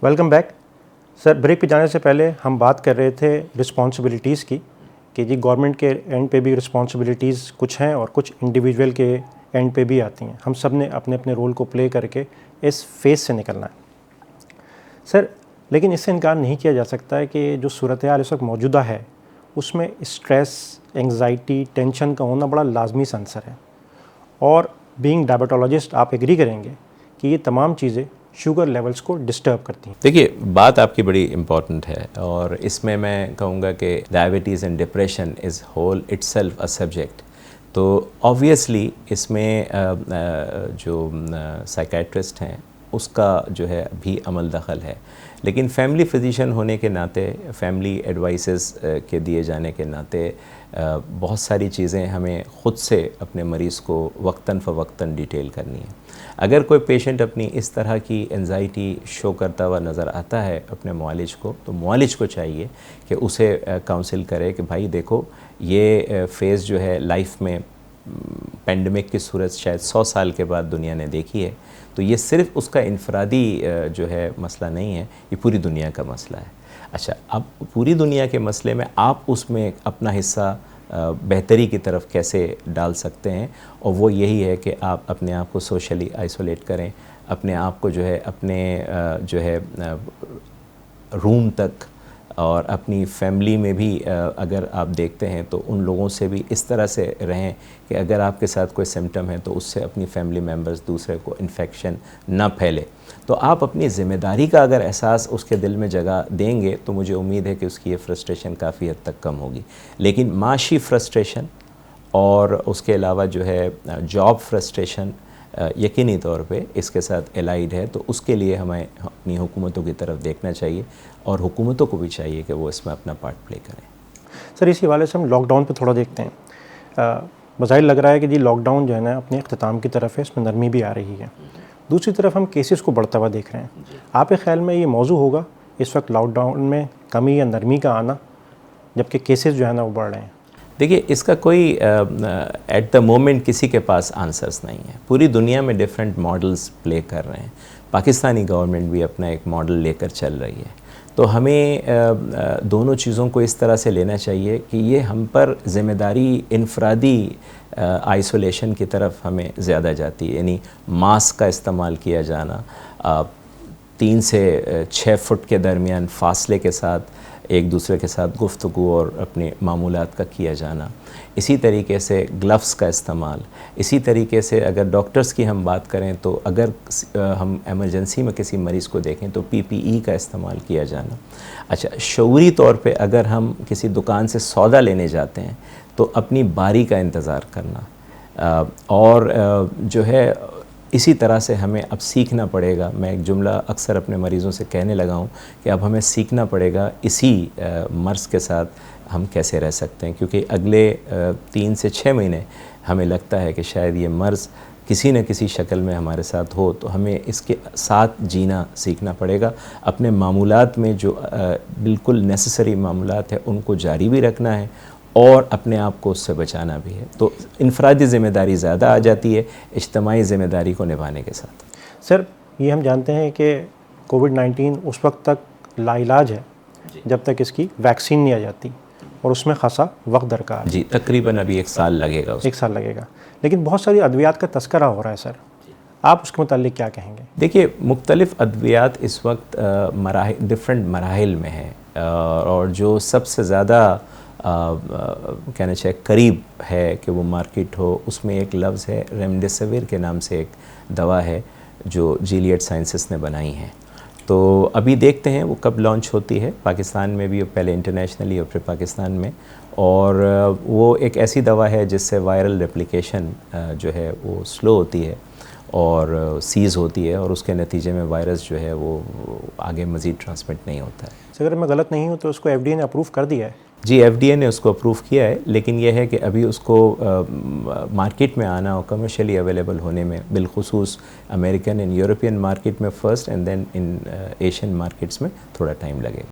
Welcome back sir. Break पे जाने से पहले हम बात कर रहे थे रिस्पॉन्सिबिलिटीज़ की कि जी गवर्नमेंट के एंड पे भी रिस्पॉन्सिबिलिटीज़ कुछ हैं और कुछ इंडिविजुअल के एंड पे भी आती हैं। हम सब ने अपने अपने रोल को प्ले करके इस फेज़ से निकलना है सर। लेकिन इससे इनकार नहीं किया जा सकता है कि जो सूरत हाल इस वक्त मौजूदा है उसमें स्ट्रेस, एंग्जाइटी, टेंशन का होना बड़ा लाजमी सा आंसर है। और बीइंग डायबिटोलॉजिस्ट आप एग्री करेंगे कि ये तमाम चीज़ें शुगर लेवल्स को डिस्टर्ब करती हैं। देखिए, बात आपकी बड़ी इम्पॉर्टेंट है और इसमें मैं कहूँगा कि diabetes and depression is whole itself a subject. तो ऑब्वियसली इसमें जो साइकेट्रिस्ट हैं उसका जो है भी अमल दखल है, लेकिन फैमिली फिजिशियन होने के नाते, फैमिली एडवाइसेस के दिए जाने के नाते बहुत सारी चीज़ें हमें ख़ुद से अपने मरीज़ को वक्तन फ़वक्तन डिटेल करनी है। अगर कोई पेशेंट अपनी इस तरह की एंजाइटी शो करता हुआ नज़र आता है अपने मुआलिज को, तो मुआलिज को चाहिए कि उसे काउंसिल करे कि भाई देखो, ये फ़ेज़ जो है लाइफ में पेंडेमिक की सूरत शायद 100 साल के बाद दुनिया ने देखी है, तो ये सिर्फ उसका इनफरादी जो है मसला नहीं है, ये पूरी दुनिया का मसला है। अच्छा, अब पूरी दुनिया के मसले में आप उसमें अपना हिस्सा बेहतरी की तरफ कैसे डाल सकते हैं, और वो यही है कि आप अपने आप को सोशली आइसोलेट करें, अपने आप को जो है अपने जो है रूम तक, और अपनी फैमिली में भी अगर आप देखते हैं तो उन लोगों से भी इस तरह से रहें कि अगर आपके साथ कोई सिम्टम है तो उससे अपनी फैमिली मेम्बर्स दूसरे को इन्फेक्शन ना फैले। तो आप अपनी ज़िम्मेदारी का अगर एहसास उसके दिल में जगह देंगे तो मुझे उम्मीद है कि उसकी ये फ्रस्ट्रेशन काफ़ी हद तक कम होगी। लेकिन माशी फ्रस्ट्रेशन और उसके अलावा जो है जॉब फ्रस्ट्रेशन यकीनी तौर पे इसके साथ एलाइड है, तो उसके लिए हमें अपनी हुकूमतों की तरफ देखना चाहिए और हुकूमतों को भी चाहिए कि वो इसमें अपना पार्ट प्ले करें। सर, इसी हवाले से हम लॉकडाउन पे थोड़ा देखते हैं। बज़ाहिर लग रहा है कि जी लॉकडाउन जो है ना अपने अख्ताम की तरफ है, इसमें नरमी भी आ रही है। दूसरी तरफ हम केसेस को बढ़ता हुआ देख रहे हैं। आपके ख्याल में ये मौजू होगा इस वक्त लॉकडाउन में कमी या नरमी का आना, जबकि केसेस जो है ना वो बढ़ रहे हैं? देखिए, इसका कोई एट द मोमेंट किसी के पास आंसर्स नहीं है। पूरी दुनिया में डिफरेंट मॉडल्स प्ले कर रहे हैं। पाकिस्तानी गवर्नमेंट भी अपना एक मॉडल लेकर चल रही है। तो हमें दोनों चीज़ों को इस तरह से लेना चाहिए कि ये हम पर ज़िम्मेदारी इनफरादी आइसोलेशन की तरफ हमें ज़्यादा जाती है। यानी मास्क का इस्तेमाल किया जाना, 3 से 6 फुट के दरमियान फ़ासले के साथ एक दूसरे के साथ गुफ्तगू और अपने मामूलात का किया जाना, इसी तरीके से ग्लव्स का इस्तेमाल, इसी तरीके से अगर डॉक्टर्स की हम बात करें तो अगर हम एमरजेंसी में किसी मरीज़ को देखें तो PPE का इस्तेमाल किया जाना। अच्छा, शऊरी तौर पे अगर हम किसी दुकान से सौदा लेने जाते हैं तो अपनी बारी का इंतज़ार करना, और जो है इसी तरह से हमें अब सीखना पड़ेगा। मैं एक जुमला अक्सर अपने मरीज़ों से कहने लगा हूँ कि अब हमें सीखना पड़ेगा इसी मर्ज़ के साथ हम कैसे रह सकते हैं, क्योंकि अगले 3 से 6 महीने हमें लगता है कि शायद ये मर्ज़ किसी न किसी शक्ल में हमारे साथ हो, तो हमें इसके साथ जीना सीखना पड़ेगा। अपने मामूलात में जो बिल्कुल नेसेसरी मामूलात है उनको जारी भी रखना है और अपने आप को उससे बचाना भी है। तो इनफरादी ज़िम्मेदारी ज़्यादा आ जाती है इज्तिमाई ज़िम्मेदारी को निभाने के साथ। सर, ये हम जानते हैं कि कोविड-19 उस वक्त तक लाइलाज है जब तक इसकी वैक्सीन नहीं आ जाती, और उसमें खासा वक्त दरकार है। जी, तकरीबन अभी 1 साल लगेगा। 1 साल लगेगा, लेकिन बहुत सारी अद्वियात का तस्करा हो रहा है सर, आप उसके मुतालिक क्या कहेंगे? देखिए, मुख्तलिफ़ अद्वियात इस वक्त डिफरेंट मराहिल में है, और जो सबसे ज़्यादा कहना चाहिए करीब है कि वो मार्केट हो, उसमें एक लफ्ज़ है रेमडेसिविर के नाम से एक दवा है जो जीलियड साइंसेस ने बनाई है। तो अभी देखते हैं वो कब लॉन्च होती है, पाकिस्तान में भी, पहले इंटरनेशनली और फिर पाकिस्तान में। और वो एक ऐसी दवा है जिससे वायरल रेप्लिकेशन जो है वो स्लो होती है और सीज़ होती है, और उसके नतीजे में वायरस जो है वो आगे मज़ीद ट्रांसमिट नहीं होता है। अगर मैं गलत नहीं हूँ तो उसको FDA ने अप्रूव कर दिया है? जी, FDA ने उसको अप्रूव किया है, लेकिन यह है कि अभी उसको मार्केट में आना और कमर्शियली अवेलेबल होने में, बिलखुसूस अमेरिकन एंड यूरोपियन मार्केट में first and then in Asian markets में थोड़ा टाइम लगेगा।